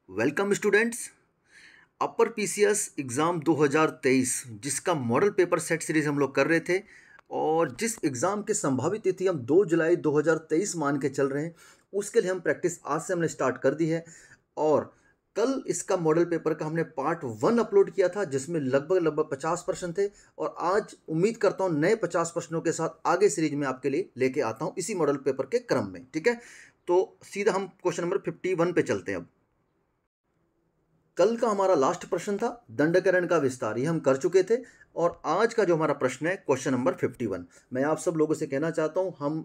Welcome students. Upper PCS exam 2023 जिसका model paper set series हम लोग कर रहे थे और जिस एग्ज़ाम की संभावित तिथि हम 2 जुलाई 2023 मान के चल रहे हैं, उसके लिए हम प्रैक्टिस आज से हमने स्टार्ट कर दी है। और कल इसका मॉडल पेपर का हमने पार्ट 1 अपलोड किया था जिसमें लगभग 50 प्रश्न थे और आज उम्मीद करता हूँ नए 50 प्रश्नों के साथ आगे सीरीज में आपके लिए लेके आता हूँ इसी मॉडल पेपर के क्रम में। ठीक है, तो सीधा हम क्वेश्चन नंबर 51 पे चलते हैं। अब कल का हमारा लास्ट प्रश्न था दंडकरण का विस्तार, ये हम कर चुके थे। और आज का जो हमारा प्रश्न है क्वेश्चन नंबर 51, मैं आप सब लोगों से कहना चाहता हूँ हम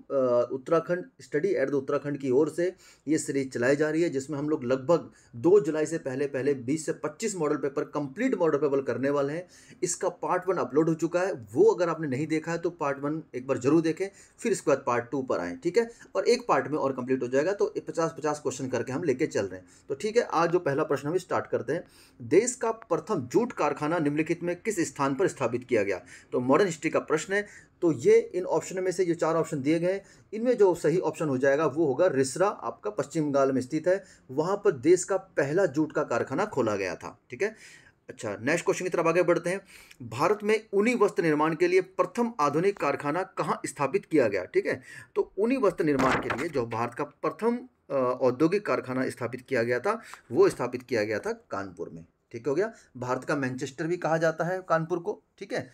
Uttarakhand study at the Uttarakhand की ओर से ये सीरीज चलाई जा रही है जिसमें हम लोग लगभग 2 जुलाई से पहले 20 से 25 model paper complete model paper करने वाले हैं। इसका पार्ट 1 अपलोड हो चुका है, वो अगर आपने नहीं देखा है तो पार्ट 1 एक बार जरूर देखें, फिर इसके बाद पार्ट 2 पर आएँ। ठीक है, और एक पार्ट में और कंप्लीट हो जाएगा तो 50-50 क्वेश्चन करके हम लेके चल रहे हैं। तो ठीक है, आज जो पहला प्रश्न हम स्टार्ट करते हैं। देश का प्रथम जूट कारखाना निम्नलिखित में किस स्थान पर स्थापित किया गया? तो मॉडर्न हिस्ट्री का प्रश्न है। तो ये इन ऑप्शन में से जो 4 ऑप्शन दिए गए हैं इनमें जो सही ऑप्शन हो जाएगा वो होगा रिसरा, आपका पश्चिम बंगाल में स्थित है। वहां पर देश का पहला जूट का कारखाना खोला गया था। ठीक है, अच्छा नेक्स्ट क्वेश्चन की तरफ आगे बढ़ते हैं। भारत में ऊनी वस्त्र निर्माण के लिए प्रथम आधुनिक कारखाना कहाँ स्थापित किया गया? ठीक है, तो ऊनी वस्त्र निर्माण के लिए जो भारत का प्रथम औद्योगिक कारखाना स्थापित किया गया था वो स्थापित किया गया था कानपुर में। ठीक हो गया, भारत का मैनचेस्टर भी कहा जाता है कानपुर को। ठीक है,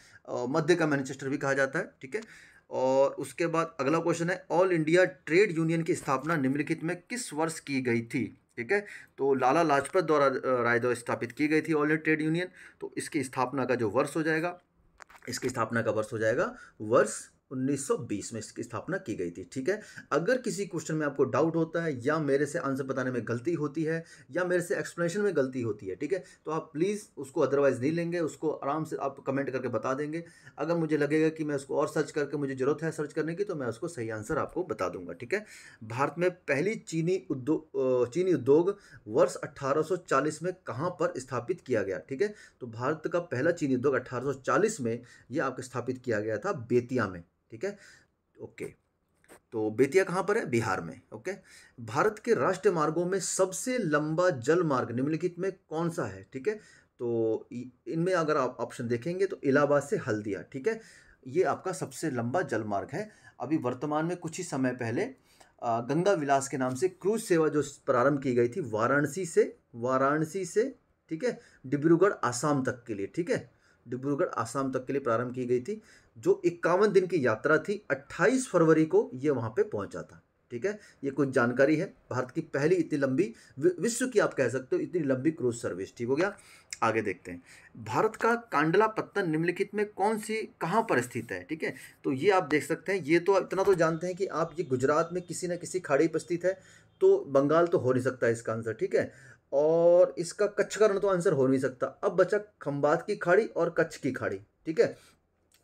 मध्य का मैनचेस्टर भी कहा जाता है। ठीक है, और उसके बाद अगला क्वेश्चन है ऑल इंडिया ट्रेड यूनियन की स्थापना निम्नलिखित में किस वर्ष की गई थी? ठीक है, तो लाला लाजपत द्वारा राय द्वारा स्थापित की गई थी ऑल इंडिया ट्रेड यूनियन। तो इसकी स्थापना का जो वर्ष हो जाएगा, इसकी स्थापना का वर्ष हो जाएगा वर्ष 1920 में इसकी स्थापना की गई थी। ठीक है, अगर किसी क्वेश्चन में आपको डाउट होता है या मेरे से आंसर बताने में गलती होती है या मेरे से एक्सप्लेनेशन में गलती होती है, ठीक है, तो आप प्लीज़ उसको अदरवाइज नहीं लेंगे, उसको आराम से आप कमेंट करके बता देंगे। अगर मुझे लगेगा कि मैं उसको और सर्च करके मुझे ज़रूरत है सर्च करने की तो मैं उसको सही आंसर आपको बता दूंगा। ठीक है, भारत में पहली चीनी उद्योग वर्ष 1840 में कहाँ पर स्थापित किया गया? ठीक है, तो भारत का पहला चीनी उद्योग 1840 में यह आपको स्थापित किया गया था बेतिया में। ठीक है, ओके, तो बेतिया कहाँ पर है? बिहार में। ओके, भारत के राष्ट्रीय मार्गों में सबसे लंबा जल मार्ग निम्नलिखित में कौन सा है? ठीक है, तो इनमें अगर आप ऑप्शन देखेंगे तो इलाहाबाद से हल्दिया, ठीक है, ये आपका सबसे लंबा जल मार्ग है। अभी वर्तमान में कुछ ही समय पहले गंगा विलास के नाम से क्रूज सेवा जो प्रारंभ की गई थी वाराणसी से ठीक है, डिब्रूगढ़ आसाम तक के लिए। ठीक है, डिब्रूगढ़ आसाम तक के लिए प्रारंभ की गई थी, जो 51 दिन की यात्रा थी। 28 फरवरी को ये वहाँ पे पहुँचा था। ठीक है, ये कुछ जानकारी है। भारत की पहली इतनी लंबी, विश्व की आप कह सकते हो इतनी लंबी क्रूज सर्विस। ठीक हो गया, आगे देखते हैं। भारत का कांडला पत्तन निम्नलिखित में कौन सी कहाँ पर स्थित है? ठीक है, तो ये आप देख सकते हैं, ये तो इतना तो जानते हैं कि आप ये गुजरात में किसी न किसी खाड़ी पर स्थित है, तो बंगाल तो हो नहीं सकता इसका आंसर। ठीक है, और इसका कच्छ का रण तो आंसर हो नहीं सकता। अब बचा खंबात की खाड़ी और कच्छ की खाड़ी। ठीक है,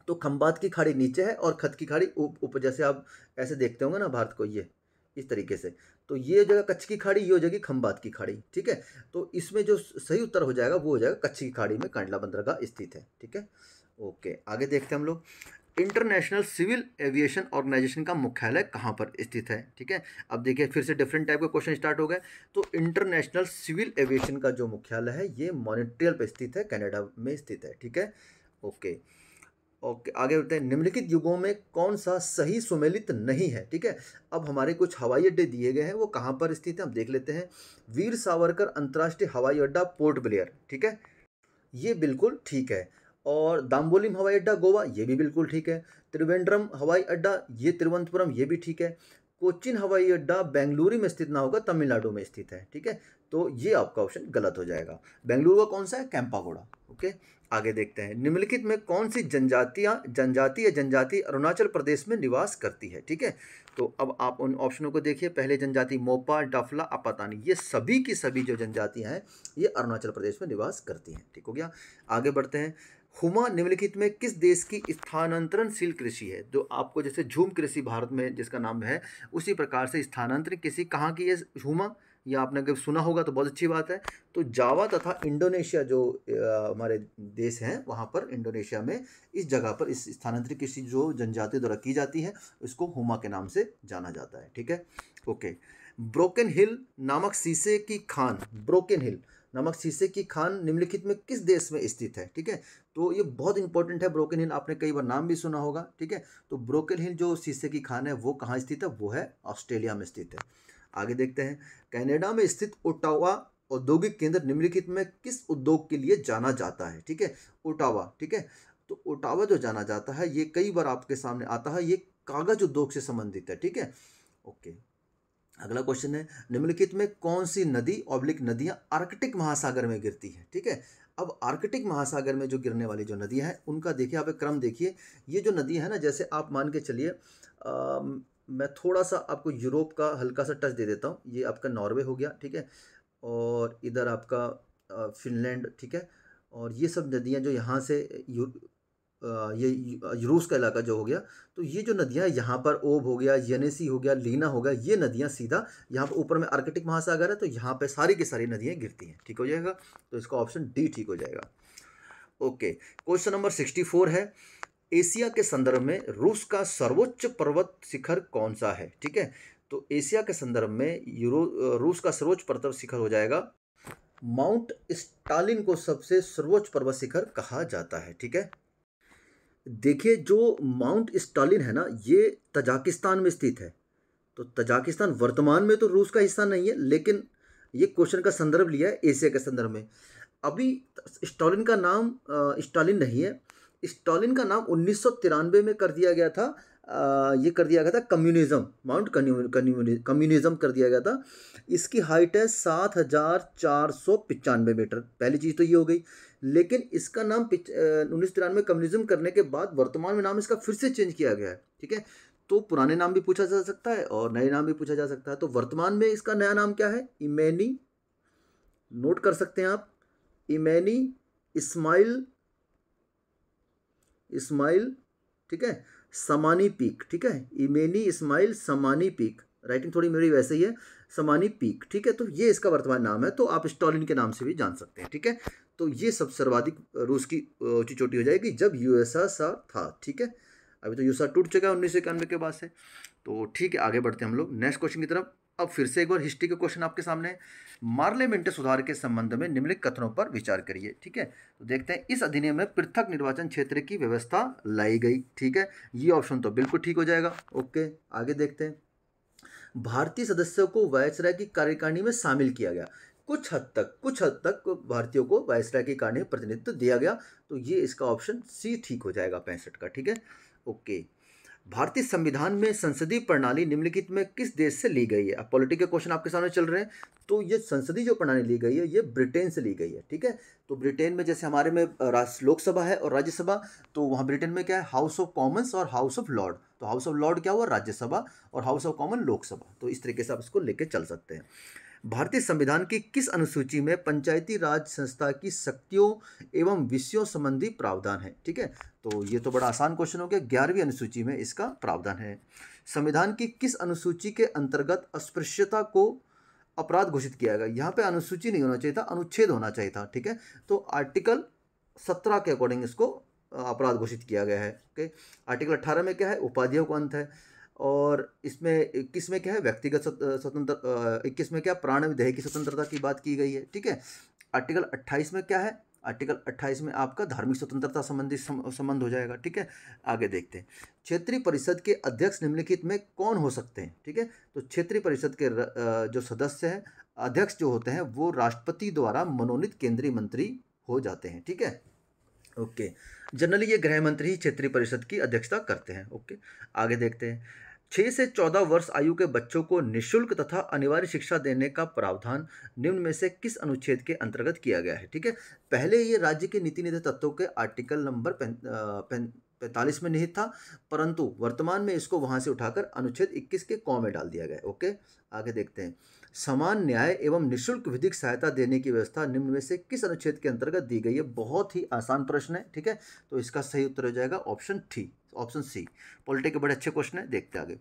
तो खंबात की खाड़ी नीचे है और खत की खाड़ी ऊपर, जैसे आप ऐसे देखते होंगे ना भारत को, ये इस तरीके से। तो ये जगह कच्छ की खाड़ी, ये हो जाएगी खंबात की खाड़ी। ठीक है, तो इसमें जो सही उत्तर हो जाएगा वो हो जाएगा कच्छ की खाड़ी में कांडला बंदरगाह स्थित है। ठीक है, ओके, आगे देखते हैं हम लोग। इंटरनेशनल सिविल एविएशन ऑर्गेनाइजेशन का मुख्यालय कहाँ पर स्थित है? ठीक है, अब देखिए फिर से डिफरेंट टाइप के क्वेश्चन स्टार्ट हो गए। तो इंटरनेशनल सिविल एविएशन का जो मुख्यालय है ये मॉन्ट्रियल पे स्थित है, कनाडा में स्थित है। ठीक है, ओके ओके, आगे बढ़ते हैं। निम्नलिखित युगों में कौन सा सही सुमेलित नहीं है? ठीक है, अब हमारे कुछ हवाई अड्डे दिए गए हैं, वो कहाँ पर स्थित है हम देख लेते हैं। वीर सावरकर अंतर्राष्ट्रीय हवाई अड्डा पोर्ट ब्लेयर, ठीक है, ये बिल्कुल ठीक है। और दाम्बोलिम हवाई अड्डा गोवा, ये भी बिल्कुल ठीक है। त्रिवेंद्रम हवाई अड्डा, ये तिरुवनंतपुरम, ये भी ठीक है। कोचिन हवाई अड्डा बेंगलुरु में स्थित ना होगा, तमिलनाडु में स्थित है। ठीक है, तो ये आपका ऑप्शन गलत हो जाएगा। बेंगलुरु का कौन सा है? कैंपागोड़ा। ओके, आगे देखते हैं। निम्नलिखित में कौन सी जनजाति अरुणाचल प्रदेश में निवास करती है? ठीक है, तो अब आप उन ऑप्शनों को देखिए। पहले जनजाति मोपा, डफला, अपातानी, ये सभी की सभी जो जनजातियां हैं ये अरुणाचल प्रदेश में निवास करती हैं। ठीक हो गया, आगे बढ़ते हैं। हुमा निम्नलिखित में किस देश की स्थानांतरणशील कृषि है? जो आपको जैसे झूम कृषि भारत में जिसका नाम है, उसी प्रकार से स्थानांतरित कृषि कहाँ की है हुमा? या आपने अगर सुना होगा तो बहुत अच्छी बात है। तो जावा तथा इंडोनेशिया जो हमारे देश हैं वहाँ पर, इंडोनेशिया में इस जगह पर इस स्थानांतरित कृषि जो जनजाति द्वारा की जाती है इसको हुमा के नाम से जाना जाता है। ठीक है, ओके, ब्रोकन हिल नामक शीशे की खान, ब्रोकन हिल नामक शीशे की खान निम्नलिखित में किस देश में स्थित है? ठीक है, तो ये बहुत इंपॉर्टेंट है ब्रोकन हिल, आपने कई बार नाम भी सुना होगा। ठीक है, तो ब्रोकन हिल जो शीशे की खान है वो कहाँ स्थित है? वो है ऑस्ट्रेलिया में स्थित है। आगे देखते हैं, कनाडा में स्थित ओटावा औद्योगिक केंद्र निम्नलिखित में किस उद्योग के लिए जाना जाता है? ठीक है, ओटावा। ठीक है, तो ओटावा जो जाना जाता है ये कई बार आपके सामने आता है, ये कागज उद्योग से संबंधित है। ठीक है, ओके। अगला क्वेश्चन है, निम्नलिखित में कौन सी नदी ऑब्लिक नदियां आर्कटिक महासागर में गिरती है? ठीक है, अब आर्कटिक महासागर में जो गिरने वाली जो नदियां हैं उनका देखिए, आप एक क्रम देखिए। ये जो नदियां हैं ना, जैसे आप मान के चलिए, मैं थोड़ा सा आपको यूरोप का हल्का सा टच दे देता हूँ। ये आपका नॉर्वे हो गया। ठीक है, और इधर आपका फिनलैंड। ठीक है, और ये सब नदियां जो यहाँ से रूस का इलाका जो हो गया, तो ये जो नदियां यहाँ पर ओब हो गया, येनेसी हो गया, लीना हो गया, ये नदियां सीधा यहाँ पर ऊपर में आर्कटिक महासागर है, तो यहाँ पे सारी की सारी नदियां गिरती हैं। ठीक हो जाएगा, तो इसका ऑप्शन डी ठीक हो जाएगा। ओके, क्वेश्चन नंबर 64 है, एशिया के संदर्भ में रूस का सर्वोच्च पर्वत शिखर कौन सा है? ठीक है, तो एशिया के संदर्भ में रूस का सर्वोच्च पर्वत शिखर हो जाएगा माउंट स्टालिन को सबसे सर्वोच्च पर्वत शिखर कहा जाता है। ठीक है, देखिए जो माउंट स्टालिन है ना, ये तजाकिस्तान में स्थित है। तो तजाकिस्तान वर्तमान में तो रूस का हिस्सा नहीं है, लेकिन ये क्वेश्चन का संदर्भ लिया है एशिया के संदर्भ में। अभी स्टालिन का नाम स्टालिन नहीं है, स्टालिन का नाम 1993 में कर दिया गया था। ये कर दिया गया था कम्युनिज्म, माउंट कम्युनिज्म कर दिया गया था। इसकी हाइट है 7495 मीटर। पहली चीज़ तो ये हो गई, लेकिन इसका नाम 1993 में कम्युनिज्म करने के बाद वर्तमान में नाम इसका फिर से चेंज किया गया है। ठीक है, तो पुराने नाम भी पूछा जा सकता है और नए नाम भी पूछा जा सकता है। तो वर्तमान में इसका नया नाम क्या है? इमैनी, नोट कर सकते हैं आप, इमैनी इस्माइल इस्माइल ठीक है, समानी पीक। ठीक है, इमेनी इस्माइल समानी पीक, राइटिंग थोड़ी मेरी वैसे ही है, समानी पीक। ठीक है, तो ये इसका वर्तमान नाम है, तो आप स्टालिन के नाम से भी जान सकते हैं। ठीक है, तो ये सब सर्वाधिक रूस की ऊंची चोटी हो जाएगी जब यूएसएसआर था। ठीक है, अभी तो यूएसएसआर टूट चुका है 1991 के बाद से। तो ठीक है, आगे बढ़ते हैं हम लोग नेक्स्ट क्वेश्चन की तरफ। अब फिर से एक बार हिस्ट्री के क्वेश्चन आपके सामने। मार्लेमेंट सुधार के संबंध में निम्नलिखित कथनों पर विचार करिए। ठीक है, तो देखते हैं, इस अधिनियम में पृथक निर्वाचन क्षेत्र की व्यवस्था लाई गई। ठीक है, ये ऑप्शन तो बिल्कुल ठीक हो जाएगा। ओके, आगे देखते हैं, भारतीय सदस्यों को वायसराय की कार्यकारिणी में शामिल किया गया। कुछ हद तक भारतीयों को वायसराय की कार्यकारिणी में प्रतिनिधित्व दिया गया, तो ये इसका ऑप्शन सी ठीक हो जाएगा 65 का। ठीक है, ओके। भारतीय संविधान में संसदीय प्रणाली निम्नलिखित में किस देश से ली गई है? अब पॉलिटिकल के क्वेश्चन आपके सामने चल रहे हैं, तो ये संसदीय जो प्रणाली ली गई है ये ब्रिटेन से ली गई है। ठीक है, तो ब्रिटेन में जैसे हमारे में लोकसभा है और राज्यसभा, तो वहाँ ब्रिटेन में क्या है? हाउस ऑफ कॉमन्स और हाउस ऑफ लॉर्ड। तो हाउस ऑफ लॉर्ड क्या हुआ? राज्यसभा, और हाउस ऑफ कॉमन लोकसभा। तो इस तरीके से आप इसको लेके चल सकते हैं। भारतीय संविधान की किस अनुसूची में पंचायती राज संस्था की शक्तियों एवं विषयों संबंधी प्रावधान है? ठीक है, तो ये तो बड़ा आसान क्वेश्चन हो गया, 11वीं अनुसूची में इसका प्रावधान है। संविधान की किस अनुसूची के अंतर्गत अस्पृश्यता को अपराध घोषित किया गया? यहाँ पे अनुसूची नहीं होना चाहिए था, अनुच्छेद होना चाहिए था। ठीक है, तो आर्टिकल 17 के अकॉर्डिंग इसको अपराध घोषित किया गया है। ओके, आर्टिकल 18 में क्या है? उपाधियों का अंत है, और इसमें 21 में क्या है? व्यक्तिगत स्वतंत्र, 21 में क्या? प्राण विधेय की स्वतंत्रता की बात की गई है। ठीक है, आर्टिकल 28 में क्या है? आर्टिकल 28 में आपका धार्मिक स्वतंत्रता संबंधी संबंध हो जाएगा। ठीक है, आगे देखते हैं, क्षेत्रीय परिषद के अध्यक्ष निम्नलिखित में कौन हो सकते हैं? ठीक है, तो क्षेत्रीय परिषद के जो सदस्य हैं, अध्यक्ष जो होते हैं, वो राष्ट्रपति द्वारा मनोनीत केंद्रीय मंत्री हो जाते हैं। ठीक है, ओके। जनरली ये गृह मंत्री ही क्षेत्रीय परिषद की अध्यक्षता करते हैं। ओके, आगे देखते हैं, 6 से 14 वर्ष आयु के बच्चों को निःशुल्क तथा अनिवार्य शिक्षा देने का प्रावधान निम्न में से किस अनुच्छेद के अंतर्गत किया गया है? ठीक है, पहले ये राज्य के नीति निर्धारित तत्वों के आर्टिकल नंबर 45 में निहित था, परंतु वर्तमान में इसको वहां से उठाकर अनुच्छेद 21 के क में डाल दिया गया है। ओके, आगे देखते हैं, समान न्याय एवं निःशुल्क विधिक सहायता देने की व्यवस्था निम्न में से किस अनुच्छेद के अंतर्गत दी गई है? बहुत ही आसान प्रश्न है। ठीक है, तो इसका सही उत्तर हो जाएगा ऑप्शन सी। पॉलिटिक्स के बड़े अच्छे क्वेश्चन है, देखते आगे।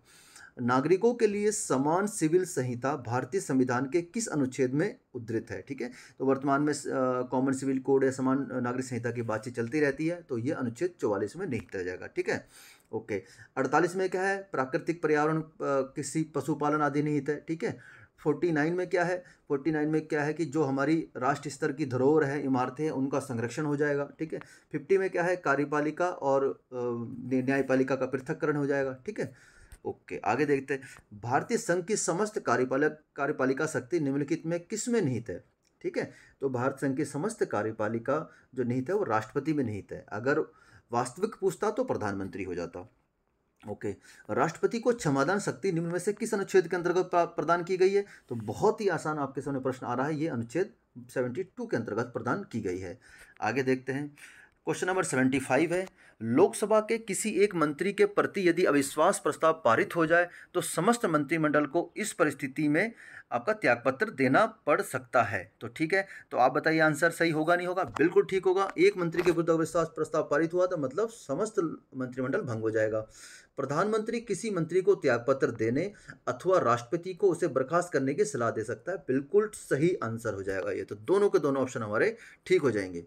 नागरिकों के लिए समान सिविल संहिता भारतीय संविधान के किस अनुच्छेद में उद्धृत है? ठीक है, तो वर्तमान में कॉमन सिविल कोड या समान नागरिक संहिता की बातचीत चलती रहती है, तो ये अनुच्छेद 44 में निहित हो जाएगा। ठीक है, ओके। 48 में क्या है? प्राकृतिक पर्यावरण, किसी पशुपालन आदि निहित है। ठीक है, 49 में क्या है, 49 में क्या है कि जो हमारी राष्ट्र स्तर की धरोहर है, इमारतें हैं, उनका संरक्षण हो जाएगा। ठीक है। 50 में क्या है, कार्यपालिका और न्यायपालिका का पृथक्करण हो जाएगा। ठीक है। ओके, आगे देखते हैं। भारतीय संघ की समस्त कार्यपालिका शक्ति निम्नलिखित में किस में निहित है? ठीक है। तो भारत संघ की समस्त कार्यपालिका जो निहित है वो राष्ट्रपति में निहित है। अगर वास्तविक पूछता तो प्रधानमंत्री हो जाता। ओके। राष्ट्रपति को क्षमादान शक्ति निम्न में से किस अनुच्छेद के अंतर्गत प्रदान की गई है? तो बहुत ही आसान आपके सामने प्रश्न आ रहा है, ये अनुच्छेद 72 के अंतर्गत प्रदान की गई है। आगे देखते हैं। क्वेश्चन नंबर 75 है, लोकसभा के किसी एक मंत्री के प्रति यदि अविश्वास प्रस्ताव पारित हो जाए तो समस्त मंत्रिमंडल को इस परिस्थिति में आपका त्यागपत्र देना पड़ सकता है। तो ठीक है, तो आप बताइए आंसर सही होगा नहीं होगा? बिल्कुल ठीक होगा। एक मंत्री के विरुद्ध अविश्वास प्रस्ताव पारित हुआ तो मतलब समस्त मंत्रिमंडल भंग हो जाएगा। प्रधानमंत्री किसी मंत्री को त्यागपत्र देने अथवा राष्ट्रपति को उसे बर्खास्त करने की सलाह दे सकता है। बिल्कुल सही आंसर हो जाएगा ये। तो दोनों के दोनों ऑप्शन हमारे ठीक हो जाएंगे।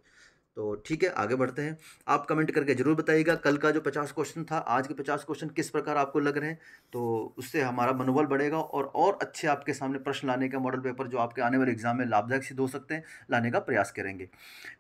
तो ठीक है, आगे बढ़ते हैं। आप कमेंट करके जरूर बताइएगा कल का जो 50 क्वेश्चन था, आज के 50 क्वेश्चन किस प्रकार आपको लग रहे हैं। तो उससे हमारा मनोबल बढ़ेगा और अच्छे आपके सामने प्रश्न लाने का, मॉडल पेपर जो आपके आने वाले एग्जाम में लाभदायक सिद्ध हो सकते हैं, लाने का प्रयास करेंगे।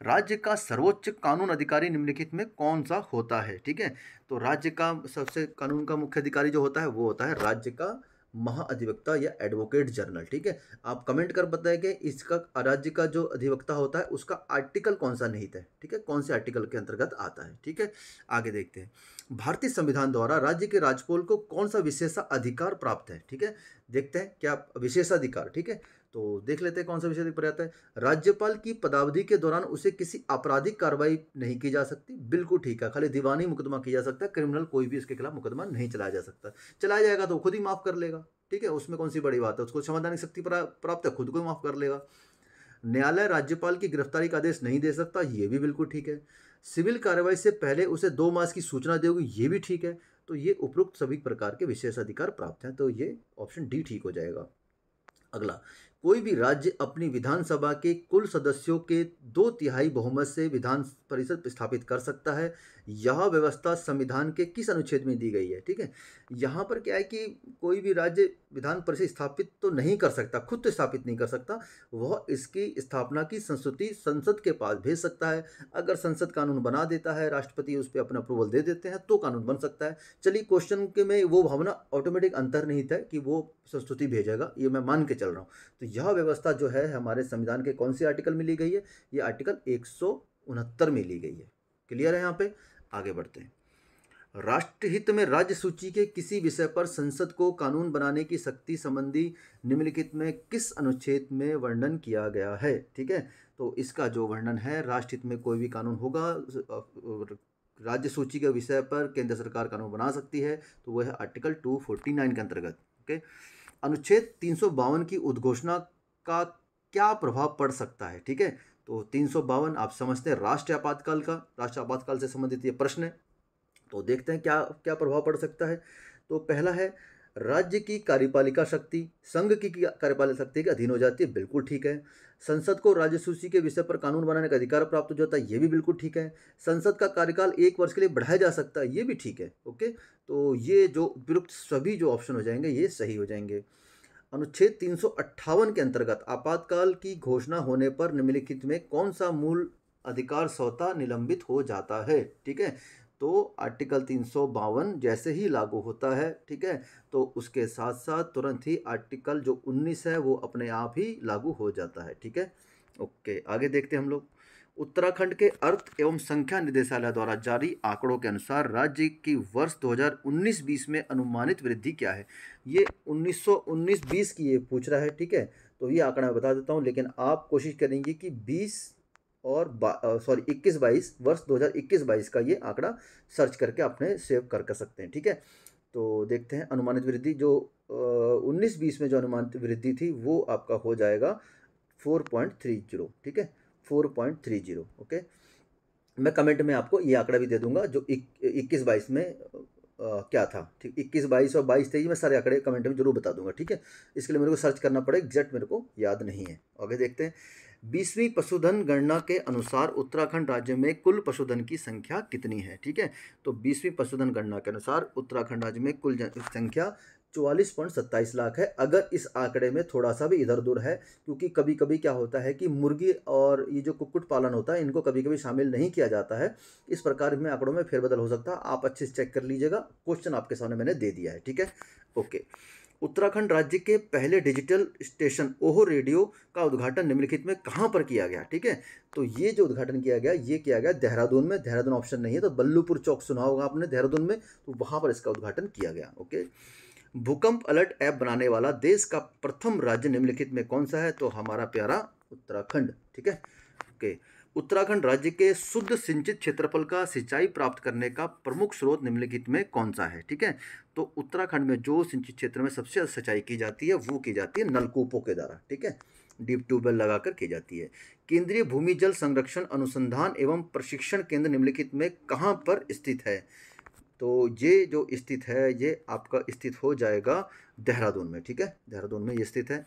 राज्य का सर्वोच्च कानून अधिकारी निम्नलिखित में कौन सा होता है? ठीक है। तो राज्य का सबसे कानून का मुख्य अधिकारी जो होता है वो होता है राज्य का महाअधिवक्ता या एडवोकेट जनरल। ठीक है। आप कमेंट कर बताएं कि इसका राज्य का जो अधिवक्ता होता है उसका आर्टिकल कौन सा निहित है। ठीक है, कौन से आर्टिकल के अंतर्गत आता है। ठीक है, आगे देखते हैं। भारतीय संविधान द्वारा राज्य के राज्यपाल को कौन सा विशेषाधिकार प्राप्त है? ठीक है, देखते हैं क्या विशेषाधिकार। ठीक है, तो देख लेते हैं कौन सा विशेषाधिकार आता है। राज्यपाल की पदावधि के दौरान उसे किसी आपराधिक कार्रवाई नहीं की जा सकती। बिल्कुल ठीक है, खाली दीवानी मुकदमा किया जा सकता है, क्रिमिनल कोई भी इसके खिलाफ मुकदमा नहीं चलाया जा सकता। चलाया जाएगा तो खुद ही माफ कर लेगा। ठीक है, उसमें कौन सी बड़ी बात है, उसको क्षमादान शक्ति प्राप्त है, खुद को ही माफ कर लेगा। न्यायालय राज्यपाल की गिरफ्तारी का आदेश नहीं दे सकता, ये भी बिल्कुल ठीक है। सिविल कार्रवाई से पहले उसे 2 मास की सूचना देगी, ये भी ठीक है। तो ये उपरोक्त सभी प्रकार के विशेषाधिकार प्राप्त हैं, तो ये ऑप्शन डी ठीक हो जाएगा। अगला, कोई भी राज्य अपनी विधानसभा के कुल सदस्यों के 2/3 बहुमत से विधान परिषद स्थापित कर सकता है। यह व्यवस्था संविधान के किस अनुच्छेद में दी गई है? ठीक है, यहाँ पर क्या है कि कोई भी राज्य विधान परिषद स्थापित तो नहीं कर सकता, खुद तो स्थापित नहीं कर सकता, वह इसकी स्थापना की संस्तुति संसद के पास भेज सकता है। अगर संसद कानून बना देता है, राष्ट्रपति उस पर अपना अप्रूवल दे देते हैं तो कानून बन सकता है। चलिए, क्वेश्चन के में वो भावना ऑटोमेटिक अंतर्निहित है कि वो संस्तुति भेजेगा, ये मैं मान के चल रहा हूँ। तो यह व्यवस्था जो है हमारे संविधान के कौन से आर्टिकल में ली गई है? ये आर्टिकल 169 में ली गई है। क्लियर है? यहाँ पे आगे बढ़ते हैं। राष्ट्रहित में राज्य सूची के किसी विषय पर संसद को कानून बनाने की शक्ति संबंधी निम्नलिखित में किस अनुच्छेद में वर्णन किया गया है? ठीक है, तो इसका जो वर्णन है, राष्ट्रहित में कोई भी कानून होगा, राज्य सूची के विषय पर केंद्र सरकार कानून बना सकती है, तो वह है आर्टिकल 249 के अंतर्गत। ओके, अनुच्छेद 352 की उद्घोषणा का क्या प्रभाव पड़ सकता है? ठीक है, तो 352 आप समझते हैं राष्ट्रीय आपातकाल का, राष्ट्रीय आपातकाल से संबंधित ये प्रश्न है। तो देखते हैं क्या क्या प्रभाव पड़ सकता है। तो पहला है, राज्य की कार्यपालिका शक्ति संघ की कार्यपालिका शक्ति के अधीन हो जाती है। बिल्कुल ठीक है। संसद को राज्य सूची के विषय पर कानून बनाने का अधिकार प्राप्त हो जाता है, ये भी बिल्कुल ठीक है। संसद का कार्यकाल 1 वर्ष के लिए बढ़ाया जा सकता है, ये भी ठीक है। ओके, तो ये जो उपयुक्त सभी जो ऑप्शन हो जाएंगे ये सही हो जाएंगे। अनुच्छेद 358 के अंतर्गत आपातकाल की घोषणा होने पर निम्नलिखित में कौन सा मूल अधिकार स्वतः निलंबित हो जाता है? ठीक है, तो आर्टिकल 352 जैसे ही लागू होता है, ठीक है, तो उसके साथ साथ तुरंत ही आर्टिकल जो 19 है वो अपने आप ही लागू हो जाता है। ठीक है, ओके, आगे देखते हैं हम लोग। उत्तराखंड के अर्थ एवं संख्या निदेशालय द्वारा जारी आंकड़ों के अनुसार राज्य की वर्ष 2019-20 में अनुमानित वृद्धि क्या है? ये 1919-20 की ये पूछ रहा है। ठीक है, तो ये आंकड़ा मैं बता देता हूँ, लेकिन आप कोशिश करेंगे कि 21-22 वर्ष 2021-22 का ये आंकड़ा सर्च करके अपने सेव कर सकते हैं। ठीक है, तो देखते हैं अनुमानित वृद्धि जो 19-20 में जो अनुमानित वृद्धि थी वो आपका हो जाएगा 4.30। ठीक है, 4.30। ओके, मैं कमेंट में आपको ये आंकड़ा भी दे दूंगा जो 21-22 में क्या था। ठीक, 21-22 और 22-23 में सारे आंकड़े कमेंट में जरूर बता दूंगा। ठीक है, इसके लिए मेरे को सर्च करना पड़ेगा, एग्जैक्ट मेरे को याद नहीं है। आगे देखते हैं। 20वीं पशुधन गणना के अनुसार उत्तराखंड राज्य में कुल पशुधन की संख्या कितनी है? ठीक है, तो 20वीं पशुधन गणना के अनुसार उत्तराखंड राज्य में कुल संख्या 44.27 लाख है। अगर इस आंकड़े में थोड़ा सा भी इधर उधर है, क्योंकि कभी कभी क्या होता है कि मुर्गी और ये जो कुक्कुट पालन होता है इनको कभी कभी शामिल नहीं किया जाता है, इस प्रकार में आंकड़ों में फेरबदल हो सकता है। आप अच्छे से चेक कर लीजिएगा, क्वेश्चन आपके सामने मैंने दे दिया है, ठीक है। ओके, उत्तराखंड राज्य के पहले डिजिटल स्टेशन ओहो रेडियो का उद्घाटन निम्नलिखित में कहाँ पर किया गया, ठीक है। तो ये जो उद्घाटन किया गया ये किया गया देहरादून में। देहरादून ऑप्शन नहीं है तो बल्लूपुर चौक सुना होगा आपने देहरादून में, तो वहाँ पर इसका उद्घाटन किया गया। ओके, भूकंप अलर्ट ऐप बनाने वाला देश का प्रथम राज्य निम्नलिखित में कौन सा है, तो हमारा प्यारा उत्तराखंड, ठीक है। ओके, उत्तराखंड राज्य के शुद्ध सिंचित क्षेत्रफल का सिंचाई प्राप्त करने का प्रमुख स्रोत निम्नलिखित में कौन सा है, ठीक है। तो उत्तराखंड में जो सिंचित क्षेत्र में सबसे ज्यादा सिंचाई की जाती है वो की जाती है नलकूपों के द्वारा, ठीक है, डीप ट्यूबवेल लगाकर की जाती है। केंद्रीय भूमि जल संरक्षण अनुसंधान एवं प्रशिक्षण केंद्र निम्नलिखित में कहाँ पर स्थित है, तो ये जो स्थित है ये आपका स्थित हो जाएगा देहरादून में, ठीक है, देहरादून में ये स्थित है।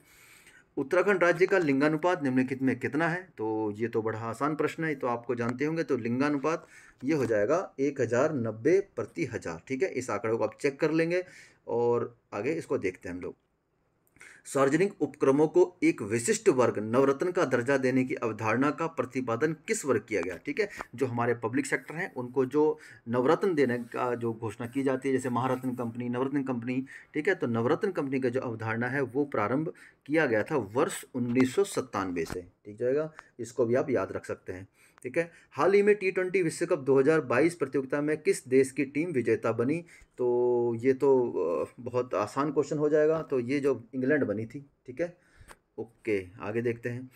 उत्तराखंड राज्य का लिंगानुपात निम्नलिखित में कितना है, तो ये तो बड़ा आसान प्रश्न है, तो आपको जानते होंगे। तो लिंगानुपात ये हो जाएगा 1090/1000, ठीक है। इस आंकड़े को आप चेक कर लेंगे और आगे इसको देखते हैं हम लोग। सार्वजनिक उपक्रमों को एक विशिष्ट वर्ग नवरत्न का दर्जा देने की अवधारणा का प्रतिपादन किस वर्ग किया गया, ठीक है। जो हमारे पब्लिक सेक्टर हैं उनको जो नवरत्न देने का जो घोषणा की जाती है, जैसे महारत्न कंपनी, नवरत्न कंपनी, ठीक है। तो नवरत्न कंपनी का जो अवधारणा है वो प्रारंभ किया गया था वर्ष 1997 से, ठीक जाएगा। इसको भी आप याद रख सकते हैं, ठीक है। हाल ही में T20 विश्व कप 2022 प्रतियोगिता में किस देश की टीम विजेता बनी, तो ये तो बहुत आसान क्वेश्चन हो जाएगा। तो ये जो इंग्लैंड बनी थी, ठीक है। ओके, आगे देखते हैं।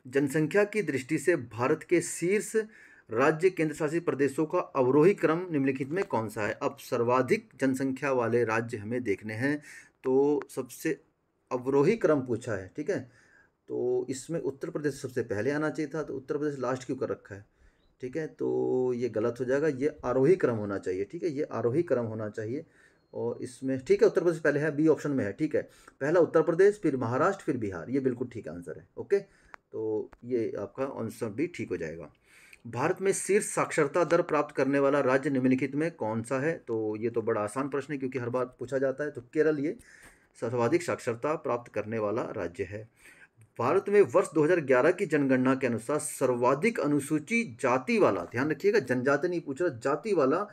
जनसंख्या की दृष्टि से भारत के शीर्ष राज्य केंद्र शासित प्रदेशों का अवरोही क्रम निम्नलिखित में कौन सा है। अब सर्वाधिक जनसंख्या वाले राज्य हमें देखने हैं, तो सबसे अवरोही क्रम पूछा है, ठीक है। तो इसमें उत्तर प्रदेश सबसे पहले आना चाहिए था, तो उत्तर प्रदेश लास्ट क्यों कर रखा है, ठीक है। तो ये गलत हो जाएगा, ये आरोही क्रम होना चाहिए, ठीक है, ये आरोही क्रम होना चाहिए। और इसमें ठीक है, उत्तर प्रदेश पहले है, बी ऑप्शन में है, ठीक है। पहला उत्तर प्रदेश, फिर महाराष्ट्र, फिर बिहार, ये बिल्कुल ठीक आंसर है। ओके, तो ये आपका आंसर भी ठीक हो जाएगा। भारत में शीर्ष साक्षरता दर प्राप्त करने वाला राज्य निम्नलिखित में कौन सा है, तो ये तो बड़ा आसान प्रश्न है क्योंकि हर बार पूछा जाता है। तो केरल ये सर्वाधिक साक्षरता प्राप्त करने वाला राज्य है। भारत में वर्ष 2011 की जनगणना के अनुसार सर्वाधिक अनुसूचित जाति वाला, ध्यान रखिएगा जनजाति नहीं पूछ रहा, जाति वाला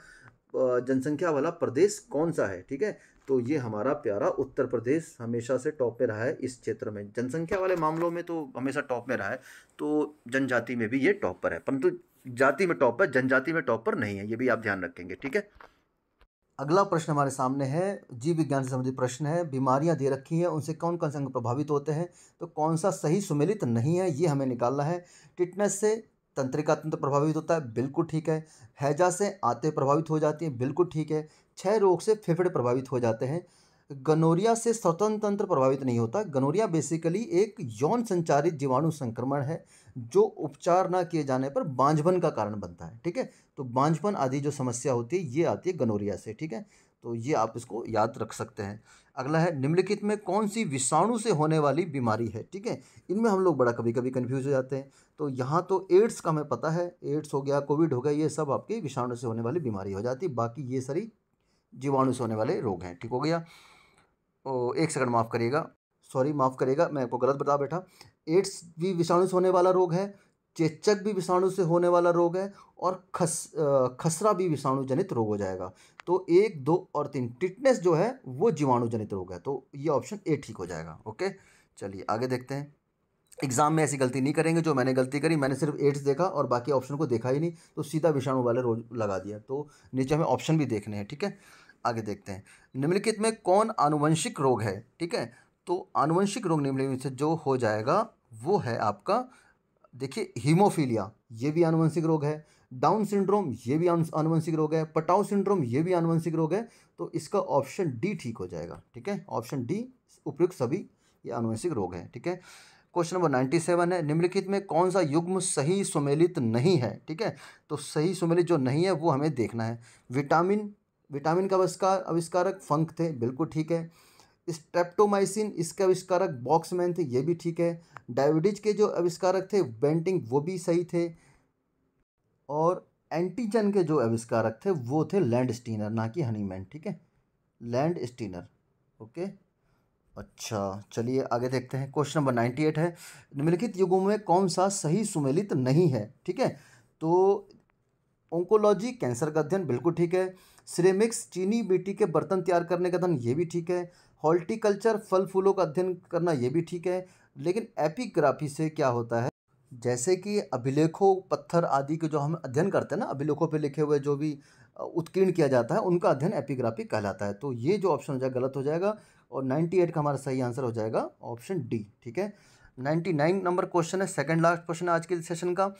जनसंख्या वाला प्रदेश कौन सा है, ठीक है। तो ये हमारा प्यारा उत्तर प्रदेश हमेशा से टॉप पे रहा है इस क्षेत्र में, जनसंख्या वाले मामलों में तो हमेशा टॉप में रहा है। तो जनजाति में भी ये टॉप पर है, परंतु जाति में टॉप पर, जनजाति में टॉप पर नहीं है, ये भी आप ध्यान रखेंगे, ठीक है। अगला प्रश्न हमारे सामने है, जीव विज्ञान से संबंधित प्रश्न है। बीमारियां दे रखी हैं, उनसे कौन कौन से अंग प्रभावित होते हैं, तो कौन सा सही सुमेलित नहीं है ये हमें निकालना है। टिटनेस से तंत्रिका तंत्र प्रभावित होता है, बिल्कुल ठीक है। हैजा से आंतें प्रभावित हो जाती हैं, बिल्कुल ठीक है। क्षय रोग से फेफड़े प्रभावित हो जाते हैं। गनोरिया से श्वसन तंत्र प्रभावित नहीं होता। गनोरिया बेसिकली एक यौन संचारित जीवाणु संक्रमण है जो उपचार ना किए जाने पर बांझपन का कारण बनता है, ठीक है। तो बांझपन आदि जो समस्या होती है ये आती है गनोरिया से, ठीक है। तो ये आप इसको याद रख सकते हैं। अगला है, निम्नलिखित में कौन सी विषाणु से होने वाली बीमारी है, ठीक है। इनमें हम लोग बड़ा कभी कभी कन्फ्यूज हो जाते हैं। तो यहाँ तो एड्स का हमें पता है, एड्स हो गया, कोविड हो गया, ये सब आपके विषाणु से होने वाली बीमारी हो जाती है। बाकी ये सारी जीवाणु से होने वाले रोग हैं, ठीक हो गया। ओ, एक सेकंड माफ़ करिएगा, सॉरी माफ़ करिएगा, मैं आपको गलत बता बैठा। एड्स भी विषाणु से होने वाला रोग है, चेचक भी विषाणु से होने वाला रोग है, और खसरा भी विषाणु जनित रोग हो जाएगा। तो 1, 2 और 3 टिटनेस जो है वो जीवाणु जनित रोग है, तो ये ऑप्शन ए ठीक हो जाएगा। ओके, चलिए आगे देखते हैं। एग्जाम में ऐसी गलती नहीं करेंगे जो मैंने गलती करी, मैंने सिर्फ एड्स देखा और बाकी ऑप्शन को देखा ही नहीं, तो सीधा विषाणु वाले रोग लगा दिया। तो नीचे हमें ऑप्शन भी देखने हैं, ठीक है। आगे देखते हैं, निम्नलिखित में कौन आनुवंशिक रोग है, ठीक है। तो आनुवंशिक रोग निम्नलिखित से जो हो जाएगा वो है आपका, देखिए, हीमोफीलिया ये भी आनुवंशिक रोग है, डाउन सिंड्रोम ये भी आनुवंशिक रोग है, पटाउ सिंड्रोम ये भी आनुवंशिक रोग है। तो इसका ऑप्शन डी ठीक हो जाएगा, ठीक है। ऑप्शन डी, उपयुक्त सभी ये आनुवंशिक रोग है, ठीक है। क्वेश्चन नंबर 97 है, निम्नलिखित में कौन सा युग्म सही सुमेलित नहीं है, ठीक है। तो सही सुमेलित जो नहीं है वो हमें देखना है। विटामिन का आविष्कारक फंक थे, बिल्कुल ठीक है। स्ट्रेप्टोमाइसिन इसके आविष्कारक बॉक्समैन थे, ये भी ठीक है। डायबिटीज के जो आविष्कारक थे बेंटिंग, वो भी सही थे। और एंटीजन के जो आविष्कारक थे वो थे लैंड स्टीनर, ना कि हनीमैन, ठीक है, लैंड स्टीनर। ओके। अच्छा, चलिए आगे देखते हैं। क्वेश्चन नंबर 98 है, निम्नलिखित युगों में कौन सा सही सुमेलित नहीं है? ठीक है, तो ओंकोलॉजी कैंसर का अध्ययन बिल्कुल ठीक है। सिरेमिक्स चीनी मिट्टी के बर्तन तैयार करने का अध्ययन ये भी ठीक है। हॉर्टिकल्चर फल फूलों का अध्ययन करना ये भी ठीक है। लेकिन एपिग्राफी से क्या होता है, जैसे कि अभिलेखों पत्थर आदि के जो हम अध्ययन करते हैं ना, अभिलेखों पे लिखे हुए जो भी उत्कीर्ण किया जाता है उनका अध्ययन एपिग्राफी कहलाता है। तो ये जो ऑप्शन हो जाएगा गलत हो जाएगा और 98 का हमारा सही आंसर हो जाएगा ऑप्शन डी। ठीक है, 99 नंबर क्वेश्चन है, सेकंड लास्ट क्वेश्चन है आज के सेशन का।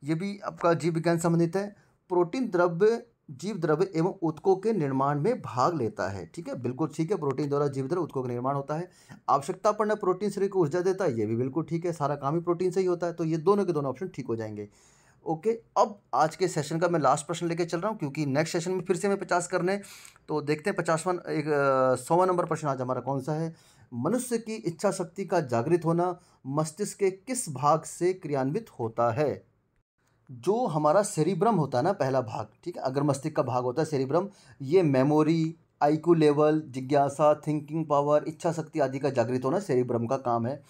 ये भी आपका जीव विज्ञान संबंधित है। प्रोटीन द्रव्य जीव द्रव्य एवं ऊतकों के निर्माण में भाग लेता है। ठीक है, बिल्कुल ठीक है, प्रोटीन द्वारा जीव द्रव्य ऊतकों का निर्माण होता है। आवश्यकता पड़ने प्रोटीन शरीर को ऊर्जा देता है, ये भी बिल्कुल ठीक है, सारा काम ही प्रोटीन से ही होता है। तो ये दोनों के दोनों ऑप्शन ठीक हो जाएंगे। ओके, अब आज के सेशन का मैं लास्ट प्रश्न लेके चल रहा हूँ, क्योंकि नेक्स्ट सेशन में फिर से मैं 50 करने। तो देखते हैं 50वां 100वां नंबर प्रश्न आज हमारा कौन सा है। मनुष्य की इच्छा शक्ति का जागृत होना मस्तिष्क के किस भाग से क्रियान्वित होता है? जो हमारा सेरिब्रम होता है ना, पहला भाग, ठीक है, अगर मस्तिष्क का भाग होता है सेरिब्रम, ये मेमोरी, आईक्यू लेवल, जिज्ञासा, थिंकिंग पावर, इच्छा शक्ति आदि का जागृत होना सेरिब्रम का काम है।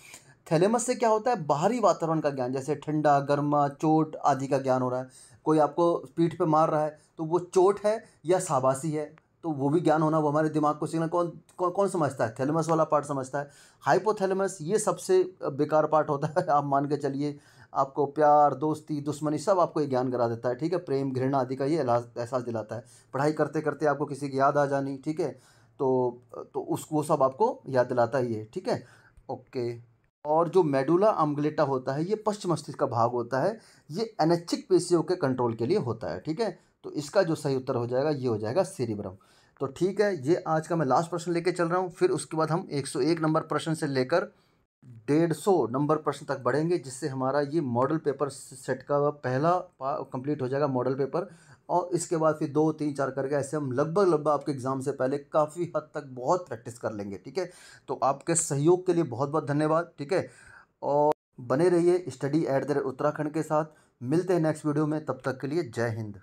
थैलेमस से क्या होता है, बाहरी वातावरण का ज्ञान, जैसे ठंडा गर्मा चोट आदि का ज्ञान हो रहा है। कोई आपको पीठ पे मार रहा है तो वो चोट है या शाबाशी है, तो वो भी ज्ञान होना, वो हमारे दिमाग को सिग्नल कौन समझता है, थैलेमस वाला पार्ट समझता है। हाइपोथैलेमस ये सबसे बेकार पार्ट होता है, आप मान के चलिए, आपको प्यार दोस्ती दुश्मनी सब आपको ये ज्ञान करा देता है। ठीक है, प्रेम घृणा आदि का ये एहसास दिलाता है। पढ़ाई करते करते आपको किसी की याद आ जानी, ठीक है, तो उसको वो सब आपको याद दिलाता ही है। ठीक है, ओके। और जो मेडुला ऑब्लेंगेटा होता है ये पश्च मस्तिष्क का भाग होता है, ये अनैच्छिक पेशियों के कंट्रोल के लिए होता है। ठीक है, तो इसका जो सही उत्तर हो जाएगा ये हो जाएगा सेरिब्रम। तो ठीक है, ये आज का मैं लास्ट प्रश्न लेके चल रहा हूँ। फिर उसके बाद हम 101 नंबर प्रश्न से लेकर 150 नंबर प्रश्न तक बढ़ेंगे, जिससे हमारा ये मॉडल पेपर सेट का पहला कंप्लीट हो जाएगा, मॉडल पेपर। और इसके बाद फिर 2 3 4 करके ऐसे हम लगभग आपके एग्ज़ाम से पहले काफ़ी हद तक बहुत प्रैक्टिस कर लेंगे। ठीक है, तो आपके सहयोग के लिए बहुत बहुत धन्यवाद। ठीक है, और बने रहिए स्टडी एट द उत्तराखंड के साथ। मिलते हैं नेक्स्ट वीडियो में, तब तक के लिए जय हिंद।